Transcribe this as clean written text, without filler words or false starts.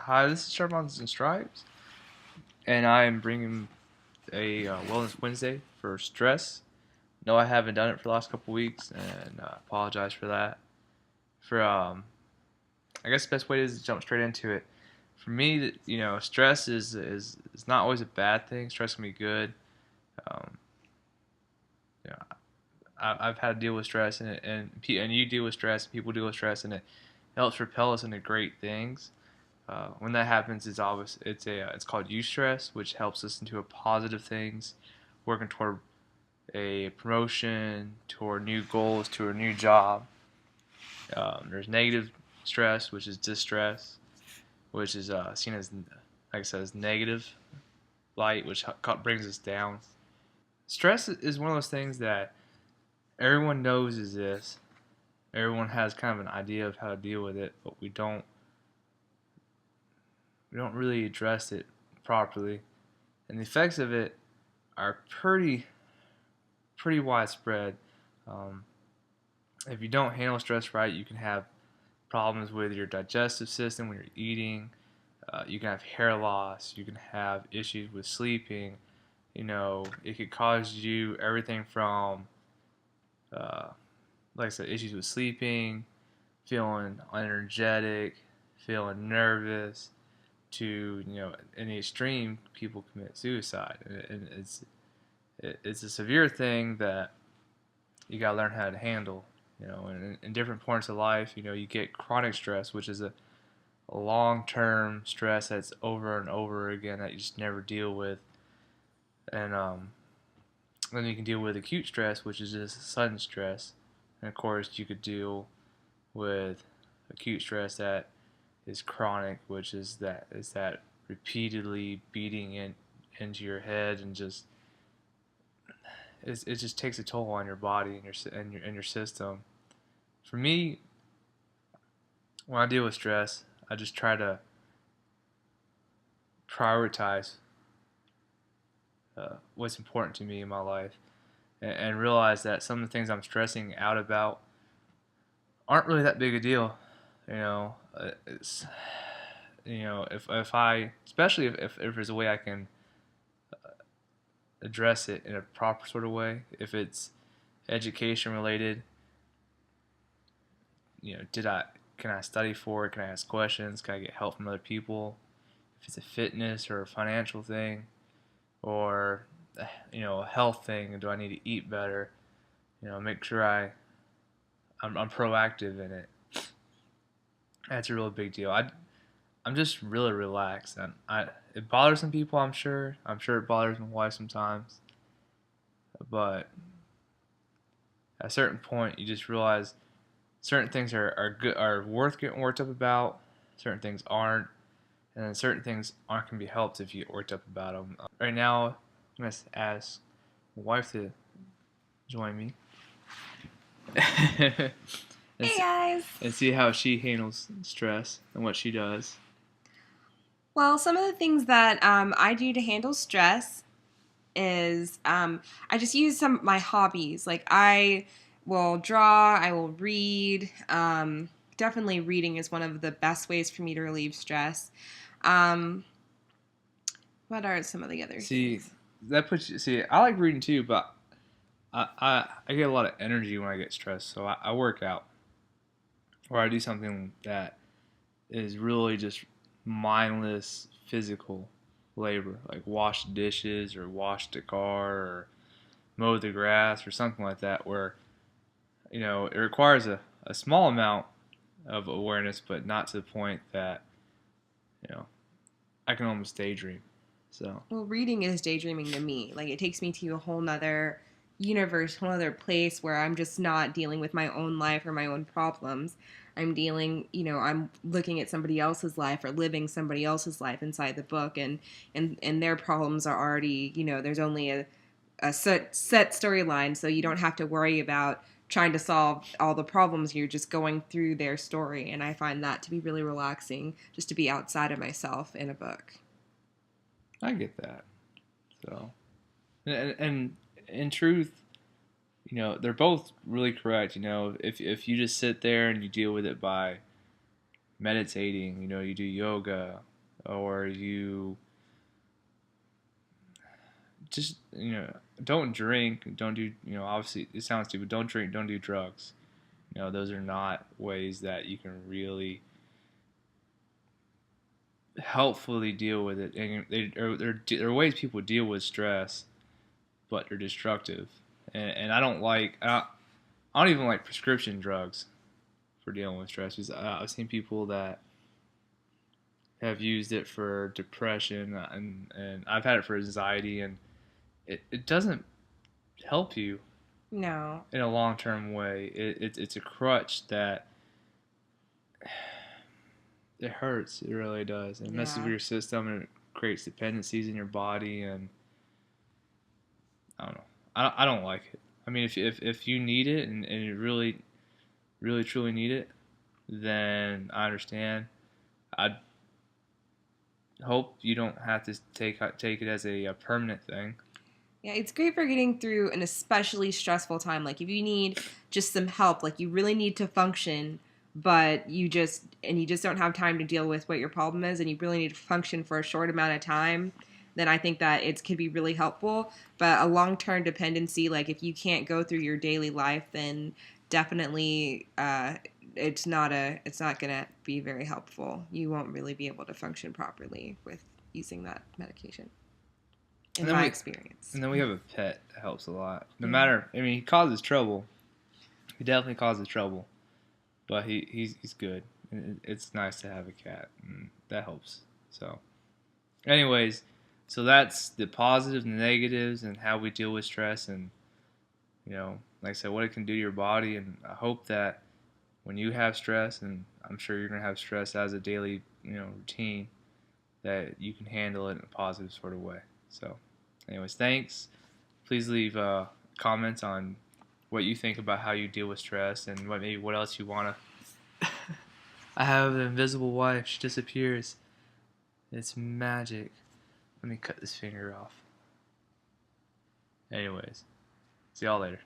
Hi, this is Charbons and Stripes, and I am bringing a Wellness Wednesday for stress. No, I haven't done it for the last couple weeks, and apologize for that. For I guess the best way is to jump straight into it. For me, stress is not always a bad thing. Stress can be good. Um, you know, I've had to deal with stress, and you deal with stress, and people deal with stress, and it helps propel us into great things. When that happens, it's called eustress, which helps us into a positive things, working toward a promotion, toward new goals, to a new job. There's negative stress, which is distress, which is seen as, like I said, as negative light, which brings us down. Stress is one of those things that everyone knows exists. Everyone has kind of an idea of how to deal with it, but we don't really address it properly, and the effects of it are pretty widespread. Um, if you don't handle stress right, you can have problems with your digestive system when you're eating. You can have hair loss. You can have issues with sleeping. It could cause you everything from, uh, like I said, issues with sleeping, feeling energetic, feeling nervous, to in the extreme, people commit suicide, and it's a severe thing that you gotta learn how to handle. And in different points of life, you get chronic stress, which is a long-term stress that's over and over again that you just never deal with, and then you can deal with acute stress, which is just sudden stress, and of course you could deal with acute stress that is chronic, which is that repeatedly beating into your head, and it just takes a toll on your body and your system. For me, when I deal with stress, I just try to prioritize what's important to me in my life, and realize that some of the things I'm stressing out about aren't really that big a deal. It's if I, especially if there's a way I can address it in a proper sort of way. If it's education related, did I can I study for it? Can I ask questions? Can I get help from other people? If it's a fitness or a financial thing, or a health thing, do I need to eat better? Make sure I'm proactive in it. That's a real big deal. I'm just really relaxed, and it bothers some people. I'm sure it bothers my wife sometimes, but at a certain point, you just realize certain things are good, are worth getting worked up about. Certain things aren't, and then certain things aren't going to be helped if you get worked up about them. Right now, I'm going to ask my wife to join me and, Hey guys! and see how she handles stress and what she does. Well, some of the things that I do to handle stress is I just use some of my hobbies. Like I will draw, I will read. Definitely reading is one of the best ways for me to relieve stress. Um, what are some of the other See, things? that puts you. See, I like reading too, but I get a lot of energy when I get stressed. So I work out, or I do something that is really just mindless physical labor, like wash dishes or wash the car or mow the grass or something like that, where it requires a small amount of awareness, but not to the point that you know I can almost daydream. So Well, reading is daydreaming to me. Like it takes me to a whole nother universe, whole other place where I'm just not dealing with my own life or my own problems. I'm looking at somebody else's life or living somebody else's life inside the book, and their problems are already, there's only a set storyline, so you don't have to worry about trying to solve all the problems. You're just going through their story, and I find that to be really relaxing, just to be outside of myself in a book. I get that. So and in truth, they're both really correct. If you just sit there and you deal with it by meditating, you do yoga, or you just don't drink, don't do obviously it sounds stupid. Don't drink, don't do drugs. Those are not ways that you can really helpfully deal with it. And they're ways people deal with stress, but they're destructive. And I don't even like prescription drugs for dealing with stress. Because I've seen people that have used it for depression, and I've had it for anxiety, and it doesn't help you No. in a long term way. It's a crutch that it hurts. It really does. It messes with Yeah. your system and it creates dependencies in your body. And I don't know. I don't like it. I mean, if you need it and you really really truly need it, then I understand. I hope you don't have to take it as a permanent thing. Yeah, it's great for getting through an especially stressful time. Like if you need just some help, like you really need to function, but you just don't have time to deal with what your problem is and you really need to function for a short amount of time, then I think that it could be really helpful. But a long-term dependency, like if you can't go through your daily life, then definitely it's not going to be very helpful. You won't really be able to function properly with using that medication And in then my we experience. and then we have a pet that helps a lot. No Yeah. matter, I mean, he causes trouble. He definitely causes trouble, but he's good. It's nice to have a cat, and that helps. So, anyways, so that's the positives and negatives and how we deal with stress, and like I said, what it can do to your body. And I hope that when you have stress, and I'm sure you're gonna have stress as a daily routine, that you can handle it in a positive sort of way. So, anyways, thanks. Please leave comments on what you think about how you deal with stress and what else you wanna. I have an invisible wife. She disappears. It's magic. Let me cut this finger off. Anyways, see y'all later.